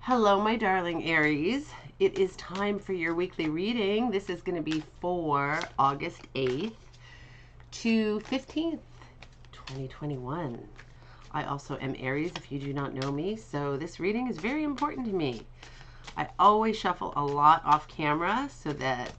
Hello, my darling Aries. It is time for your weekly reading. This is going to be for August 8th to 15th, 2021. I also am Aries if you do not know me, so this reading is very important to me. I always shuffle a lot off camera so that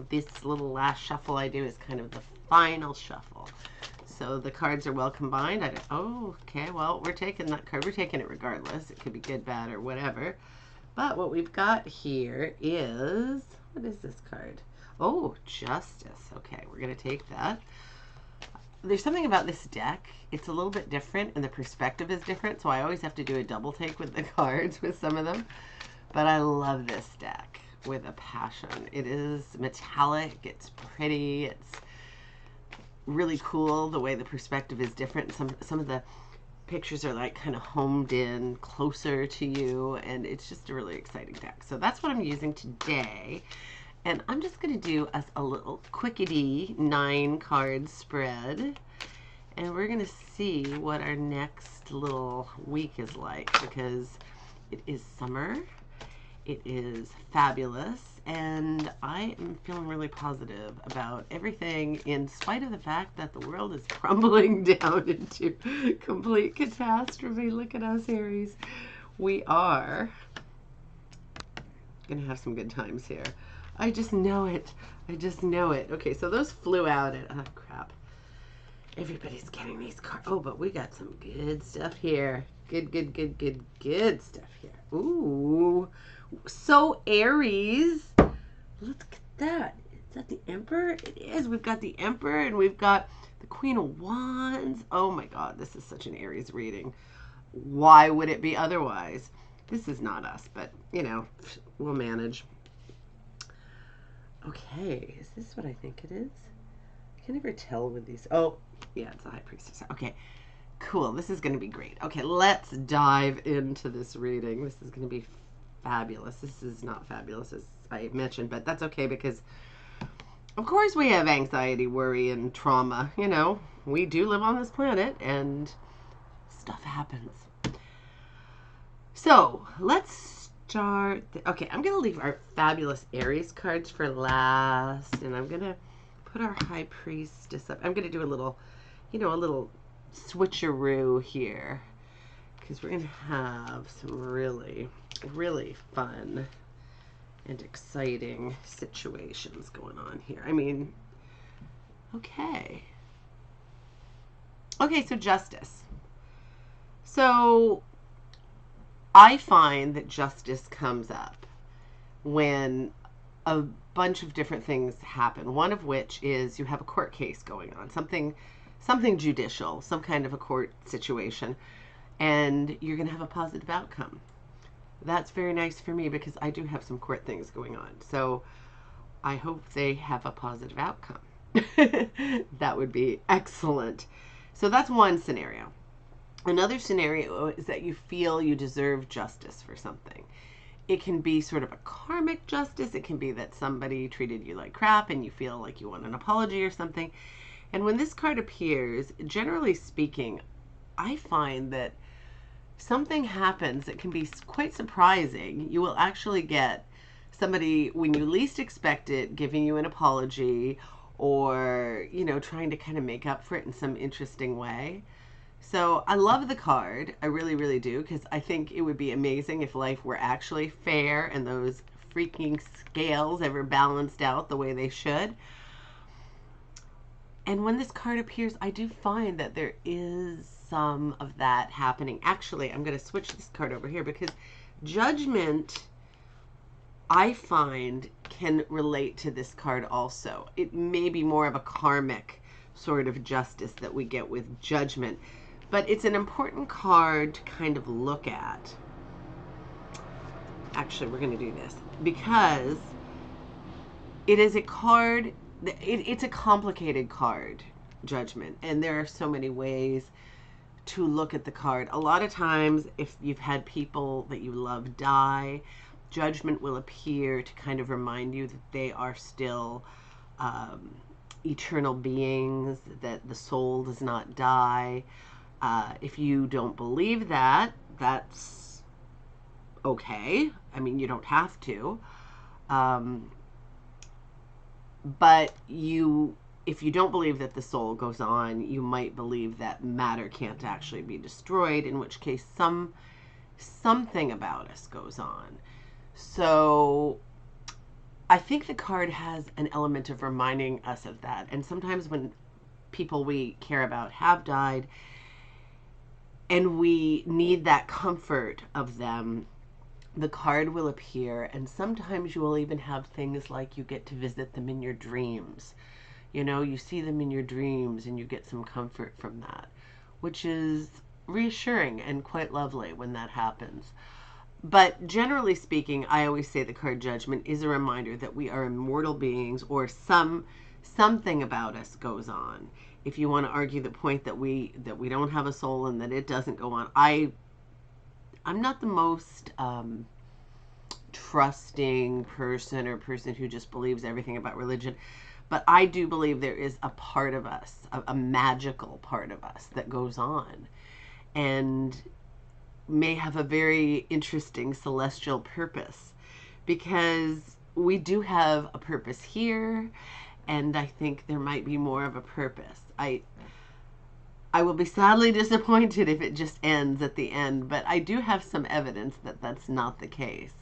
this little last shuffle I do is kind of the final shuffle. So the cards are well combined. Okay, well, we're taking that card. We're taking it regardless. It could be good, bad, or whatever. But what we've got here is, what is this card? Oh, Justice. Okay, we're going to take that. There's something about this deck. It's a little bit different and the perspective is different. So I always have to do a double take with the cards with some of them. But I love this deck with a passion. It is metallic. It's pretty. It's really cool the way the perspective is different. Some of the pictures are like kind of homed in closer to you, and it's just a really exciting deck. So that's what I'm using today, and I'm just going to do us a little quickity 9-card spread, and we're going to see what our next little week is like, because it is summer. It is fabulous, and I am feeling really positive about everything in spite of the fact that the world is crumbling down into complete catastrophe. Look at us, Aries. We are going to have some good times here. I just know it. I just know it. Okay, so those flew out at, oh, crap. Everybody's getting these cards. Oh, but we got some good stuff here. Good stuff here. Ooh. So Aries, look at that. Is that the Emperor? It is. We've got the Emperor and we've got the Queen of Wands. Oh my God, this is such an Aries reading. Why would it be otherwise? This is not us, but you know, we'll manage. Okay, is this what I think it is? I can never tell with these. Oh, yeah, it's the High Priestess. Okay, cool. This is going to be great. Okay, let's dive into this reading. This is going to be fabulous. This is not fabulous, as I mentioned, but that's okay because, of course, we have anxiety, worry, and trauma. You know, we do live on this planet, and stuff happens. So, let's start. Okay, I'm going to leave our fabulous Aries cards for last, and I'm going to put our High Priestess up. I'm going to do a little, a little switcheroo here, because we're going to have some really fun and exciting situations going on here. I mean, okay, so Justice. So I find that justice comes up when a bunch of different things happen, one of which is you have a court case going on, something judicial, some kind of a court situation, and you're going to have a positive outcome. That's very nice for me because I do have some court things going on. So I hope they have a positive outcome. That would be excellent. So that's one scenario. Another scenario is that you feel you deserve justice for something. It can be sort of a karmic justice. It can be that somebody treated you like crap and you feel like you want an apology or something. And when this card appears, generally speaking, I find that something happens that can be quite surprising. You will actually get somebody, when you least expect it, giving you an apology or, trying to kind of make up for it in some interesting way. So I love the card. I really do, because I think it would be amazing if life were actually fair and those freaking scales ever balanced out the way they should. And when this card appears, I do find that there is some of that happening. Actually, I'm going to switch this card over here because Judgment, I find, can relate to this card also. It may be more of a karmic sort of justice that we get with Judgment, but it's an important card to kind of look at. Actually, we're going to do this because it is a card. It's a complicated card, Judgment, and there are so many ways to look at the card. A lot of times, if you've had people that you love die, Judgment will appear to kind of remind you that they are still eternal beings, that the soul does not die. If you don't believe that, that's okay. I mean, you don't have to. Um, but if you don't believe that the soul goes on, you might believe that matter can't actually be destroyed, in which case something about us goes on. So I think the card has an element of reminding us of that. And sometimes when people we care about have died and we need that comfort of them, the card will appear. And sometimes you will even have things like you get to visit them in your dreams. You know, you see them in your dreams and you get some comfort from that, which is reassuring and quite lovely when that happens. But generally speaking, I always say the card Judgment is a reminder that we are immortal beings, or something about us goes on. If you want to argue the point that we don't have a soul and that it doesn't go on, I'm not the most trusting person who just believes everything about religion. But I do believe there is a part of us, a magical part of us that goes on and may have a very interesting celestial purpose, because we do have a purpose here, and I think there might be more of a purpose. I will be sadly disappointed if it just ends at the end, but I do have some evidence that that's not the case.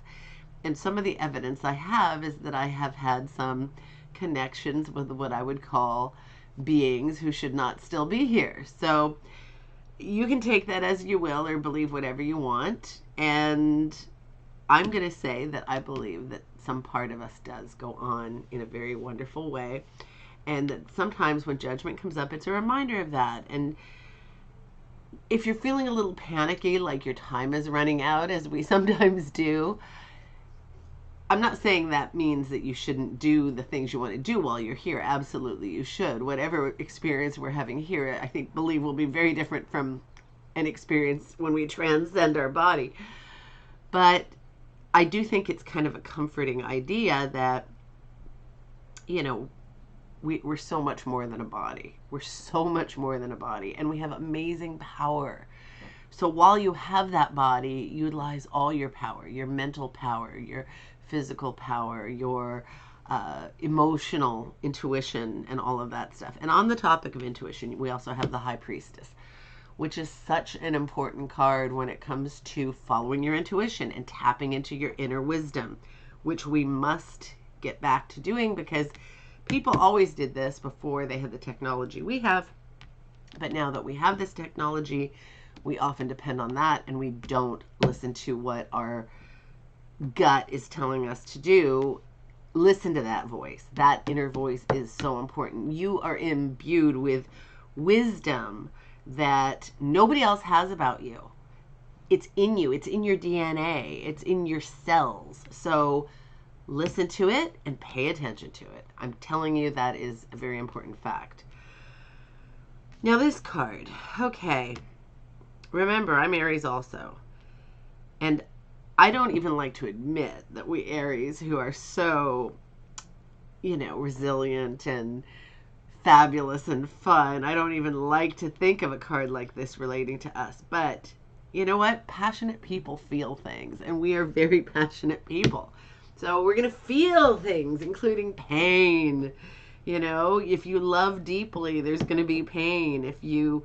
And some of the evidence I have is that I have had some connections with what I would call beings who should not still be here. So you can take that as you will or believe whatever you want. And I'm going to say that I believe that some part of us does go on in a very wonderful way. And that sometimes when Judgment comes up, it's a reminder of that. And if you're feeling a little panicky, like your time is running out, as we sometimes do, I'm not saying that means that you shouldn't do the things you want to do while you're here. Absolutely, you should. Whatever experience we're having here, I believe will be very different from an experience when we transcend our body. But I do think it's kind of a comforting idea that, you know, we're so much more than a body. We're so much more than a body, and we have amazing power. So while you have that body, utilize all your power, your mental power, your physical power, your emotional intuition, and all of that stuff. And on the topic of intuition, we also have the High Priestess, which is such an important card when it comes to following your intuition and tapping into your inner wisdom, which we must get back to doing, because people always did this before they had the technology we have. But now that we have this technology, we often depend on that, and we don't listen to what our gut is telling us to do. Listen to that voice. That inner voice is so important. You are imbued with wisdom that nobody else has about you. It's in you. It's in your DNA. It's in your cells. So listen to it and pay attention to it. I'm telling you, that is a very important fact. Now this card. Okay. Remember, I'm Aries also. And I don't even like to admit that we Aries, who are so, resilient and fabulous and fun, I don't even like to think of a card like this relating to us. But you know what? Passionate people feel things, and we are very passionate people. So we're going to feel things, including pain. If you love deeply, there's going to be pain. If you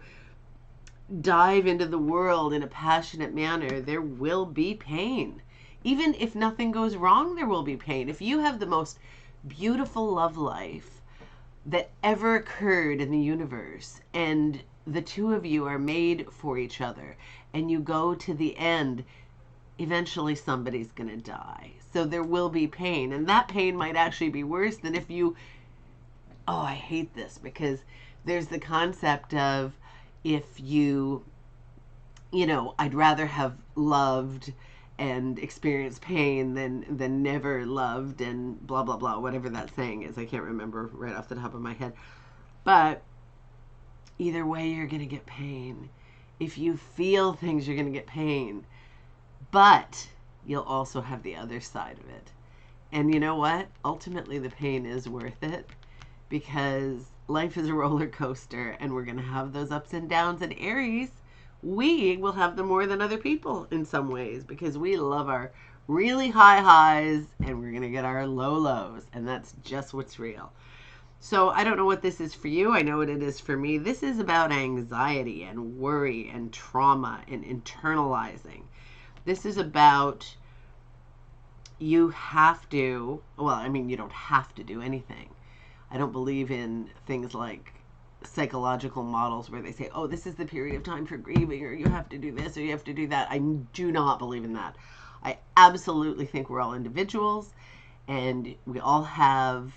dive into the world in a passionate manner, there will be pain. Even if nothing goes wrong, there will be pain. If you have the most beautiful love life that ever occurred in the universe, and the two of you are made for each other, and you go to the end, eventually somebody's going to die. So there will be pain, and that pain might actually be worse than if you, I hate this, because there's the concept of, if you, I'd rather have loved and experienced pain than never loved, and blah, blah, blah, whatever that saying is. I can't remember right off the top of my head. But either way, you're going to get pain. If you feel things, you're going to get pain. But you'll also have the other side of it. And you know what? Ultimately, the pain is worth it, because life is a roller coaster, and we're going to have those ups and downs. And Aries, we will have them more than other people in some ways, because we love our really high highs and we're going to get our low lows. And that's just what's real. So I don't know what this is for you. I know what it is for me. This is about anxiety and worry and trauma and internalizing. This is about you have to, well, I mean, you don't have to do anything. I don't believe in things like psychological models where they say, oh, this is the period of time for grieving, or you have to do this, or you have to do that. I do not believe in that. I absolutely think we're all individuals, and we all have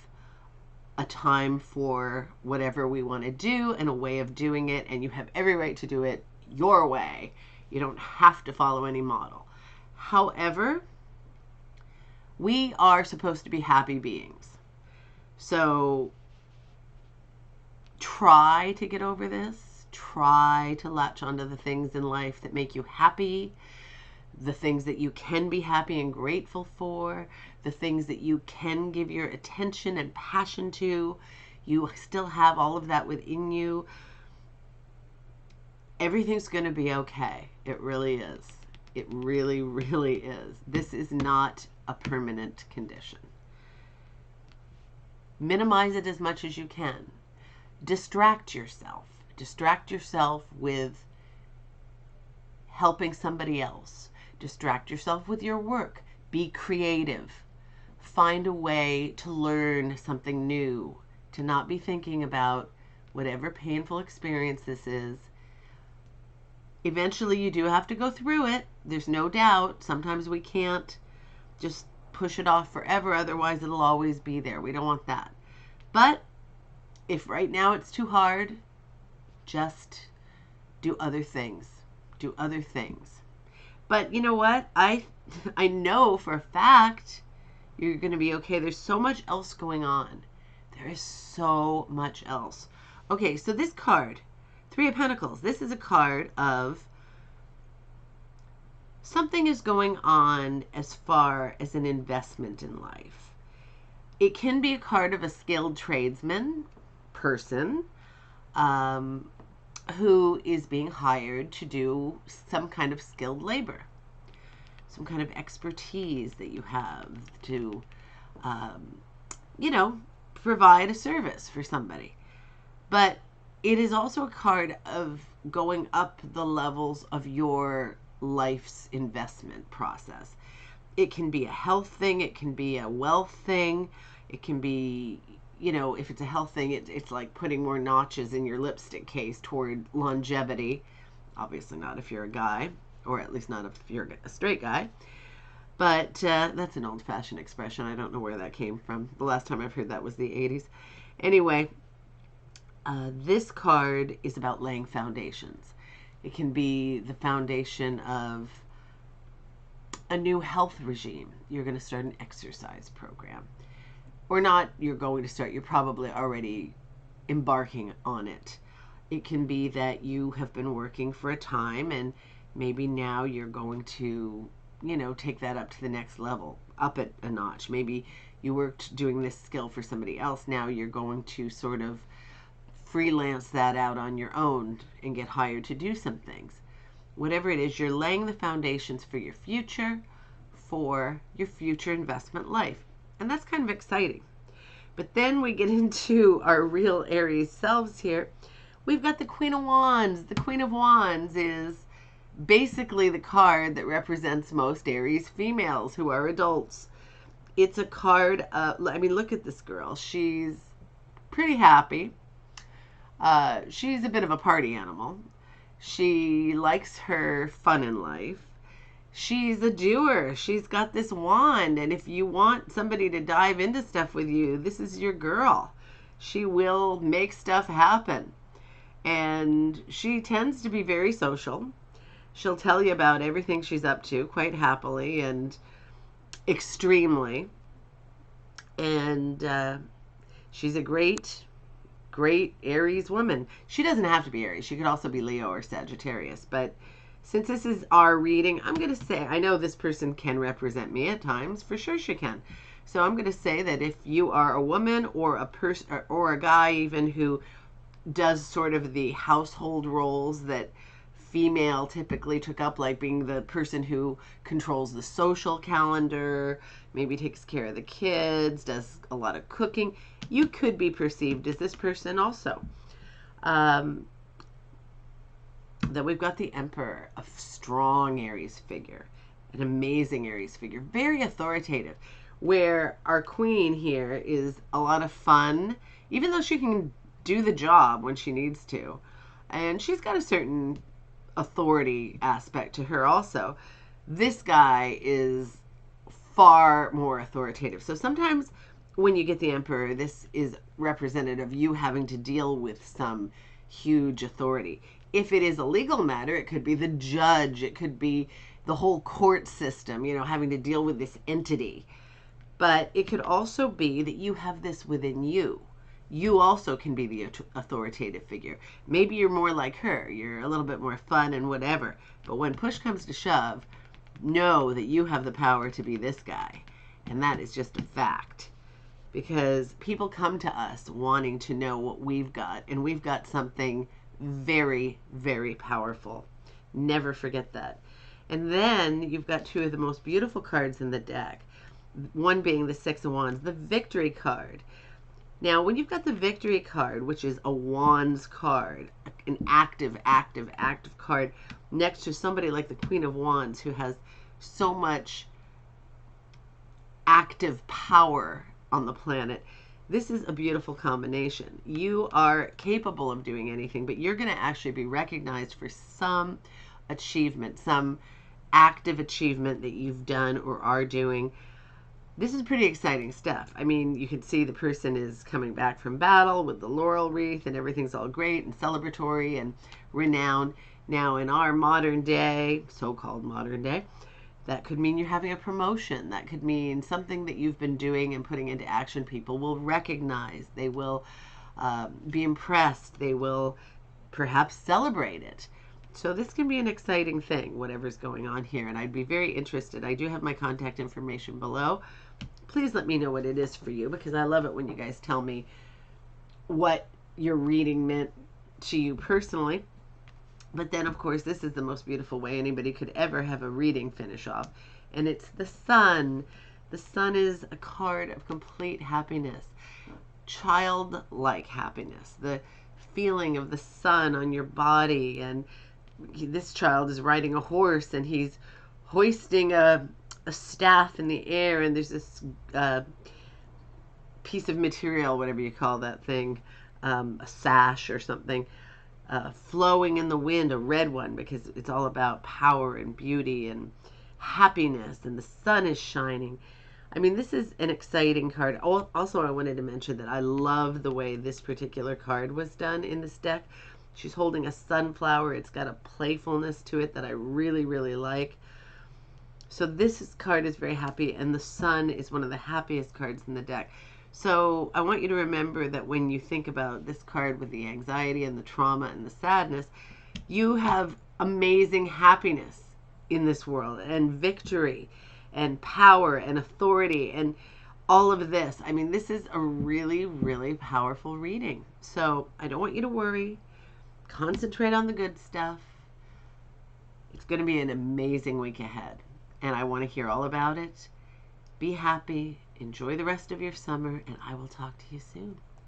a time for whatever we want to do and a way of doing it, and you have every right to do it your way. You don't have to follow any model. However, we are supposed to be happy beings. So try to get over this. Try to latch onto the things in life that make you happy, the things that you can be happy and grateful for, the things that you can give your attention and passion to. You still have all of that within you. Everything's going to be okay. It really is. It really, really is. This is not a permanent condition. Minimize it as much as you can. Distract yourself. Distract yourself with helping somebody else. Distract yourself with your work. Be creative. Find a way to learn something new. To not be thinking about whatever painful experience this is. Eventually you do have to go through it. There's no doubt. Sometimes we can't just push it off forever. Otherwise it'll always be there. We don't want that. But if right now it's too hard, just do other things. Do other things. But you know what? I know for a fact you're going to be okay. There's so much else going on. There is so much else. Okay, so this card, Three of Pentacles, this is a card of something is going on as far as an investment in life. It can be a card of a skilled tradesman, person, who is being hired to do some kind of skilled labor, some kind of expertise that you have to, provide a service for somebody. But it is also a card of going up the levels of your life's investment process. It can be a health thing. It can be a wealth thing. It can be, if it's a health thing, it's like putting more notches in your lipstick case toward longevity. Obviously not if you're a guy, or at least not if you're a straight guy. But that's an old-fashioned expression. I don't know where that came from. The last time I've heard that was the 80s. Anyway, this card is about laying foundations. It can be the foundation of a new health regime. You're going to start an exercise program. Or not, you're going to start. You're probably already embarking on it. It can be that you have been working for a time and maybe now you're going to, take that up to the next level, up it a notch. Maybe you worked doing this skill for somebody else. Now you're going to sort of freelance that out on your own and get hired to do some things. Whatever it is, you're laying the foundations for your future investment life. And that's kind of exciting. But then we get into our real Aries selves here. We've got the Queen of Wands. The Queen of Wands is basically the card that represents most Aries females who are adults. It's a card, look at this girl. She's pretty happy. She's a bit of a party animal. She likes her fun in life. She's a doer. She's got this wand, and if you want somebody to dive into stuff with you, this is your girl. She will make stuff happen. And she tends to be very social. She'll tell you about everything she's up to quite happily and extremely. And she's a great Aries woman. She doesn't have to be Aries. She could also be Leo or Sagittarius. But since this is our reading, I'm going to say, I know this person can represent me at times. For sure she can. So I'm going to say that if you are a woman or a person or a guy even who does sort of the household roles that female typically took up, like being the person who controls the social calendar, maybe takes care of the kids, does a lot of cooking. You could be perceived as this person also. Then we've got the Emperor, a strong Aries figure, an amazing Aries figure, very authoritative, where our queen here is a lot of fun, even though she can do the job when she needs to. And she's got a certain authority aspect to her also. This guy is far more authoritative. So sometimes when you get the Emperor, this is representative of you having to deal with some huge authority. If it is a legal matter, it could be the judge, it could be the whole court system, you know, having to deal with this entity. But it could also be that you have this within you. You also can be the authoritative figure. Maybe you're more like her. You're a little bit more fun and whatever. But when push comes to shove, know that you have the power to be this guy. And that is just a fact. Because people come to us wanting to know what we've got. And we've got something very, very powerful. Never forget that. And then you've got two of the most beautiful cards in the deck. One being the Six of Wands, the Victory card. Now, when you've got the Victory card, which is a Wands card, an active card, next to somebody like the Queen of Wands who has so much active power on the planet, this is a beautiful combination. You are capable of doing anything, but you're going to actually be recognized for some achievement, some active achievement that you've done or are doing. This is pretty exciting stuff. I mean, you can see the person is coming back from battle with the laurel wreath and everything's all great and celebratory and renowned. Now, in our modern day, so-called modern day, that could mean you're having a promotion. That could mean something that you've been doing and putting into action. People will recognize. They will be impressed. They will perhaps celebrate it. So this can be an exciting thing, whatever's going on here. And I'd be very interested. I do have my contact information below. Please let me know what it is for you, because I love it when you guys tell me what your reading meant to you personally. But then, of course, this is the most beautiful way anybody could ever have a reading finish off. And it's the Sun. The Sun is a card of complete happiness. Childlike happiness. The feeling of the sun on your body. And this child is riding a horse and he's hoisting a staff in the air. And there's this piece of material, whatever you call that thing, a sash or something, flowing in the wind, a red one, because it's all about power and beauty and happiness, and the sun is shining. I mean, this is an exciting card. Also, I wanted to mention that I love the way this particular card was done in this deck. She's holding a sunflower. It's got a playfulness to it that I really, really like. So this card is very happy, and the sun is one of the happiest cards in the deck. So I want you to remember that when you think about this card with the anxiety and the trauma and the sadness, you have amazing happiness in this world and victory and power and authority and all of this. I mean, this is a really, really powerful reading. So I don't want you to worry. Concentrate on the good stuff. It's going to be an amazing week ahead, and I want to hear all about it. Be happy. Enjoy the rest of your summer, and I will talk to you soon.